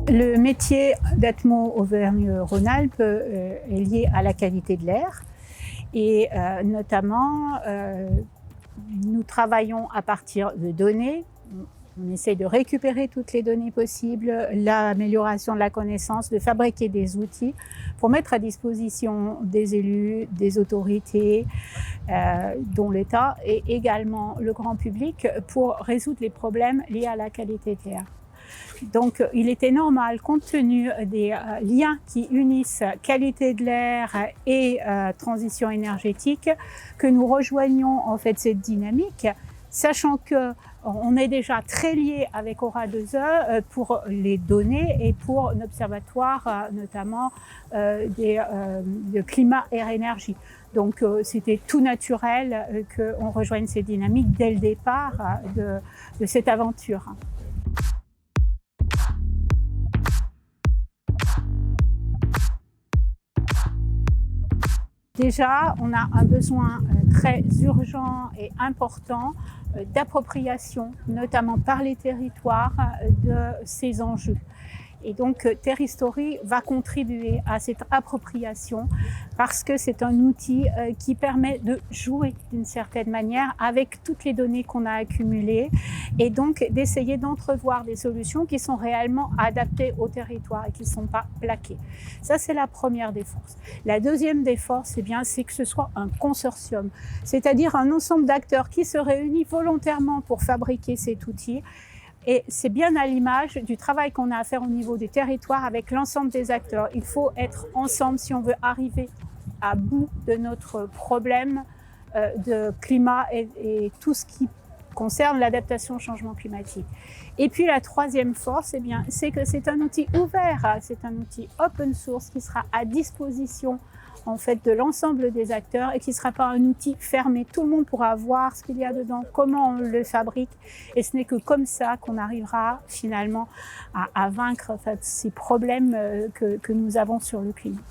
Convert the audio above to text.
Le métier d'Atmo Auvergne-Rhône-Alpes est lié à la qualité de l'air et notamment nous travaillons à partir de données. On essaie de récupérer toutes les données possibles, l'amélioration de la connaissance, de fabriquer des outils pour mettre à disposition des élus, des autorités, dont l'État et également le grand public pour résoudre les problèmes liés à la qualité de l'air. Donc il était normal, compte tenu des liens qui unissent qualité de l'air et transition énergétique, que nous rejoignions en fait cette dynamique, sachant que on est déjà très lié avec Aura2E pour les données et pour un observatoire notamment de climat, air, énergie. Donc c'était tout naturel qu'on rejoigne ces dynamiques dès le départ de cette aventure. Déjà, on a un besoin très urgent et important d'appropriation, notamment par les territoires, de ces enjeux. Et donc, Terristory va contribuer à cette appropriation parce que c'est un outil qui permet de jouer d'une certaine manière avec toutes les données qu'on a accumulées et donc d'essayer d'entrevoir des solutions qui sont réellement adaptées au territoire et qui ne sont pas plaquées. Ça, c'est la première des forces. La deuxième des forces, c'est que ce soit un consortium, c'est-à-dire un ensemble d'acteurs qui se réunissent volontairement pour fabriquer cet outil. Et c'est bien à l'image du travail qu'on a à faire au niveau des territoires avec l'ensemble des acteurs. Il faut être ensemble si on veut arriver à bout de notre problème de climat et tout ce qui concerne l'adaptation au changement climatique. Et puis la troisième force, c'est que c'est un outil ouvert, c'est un outil open source qui sera à disposition en fait de l'ensemble des acteurs et qui ne sera pas un outil fermé. Tout le monde pourra voir ce qu'il y a dedans, comment on le fabrique et ce n'est que comme ça qu'on arrivera finalement à vaincre en fait, ces problèmes que nous avons sur le climat.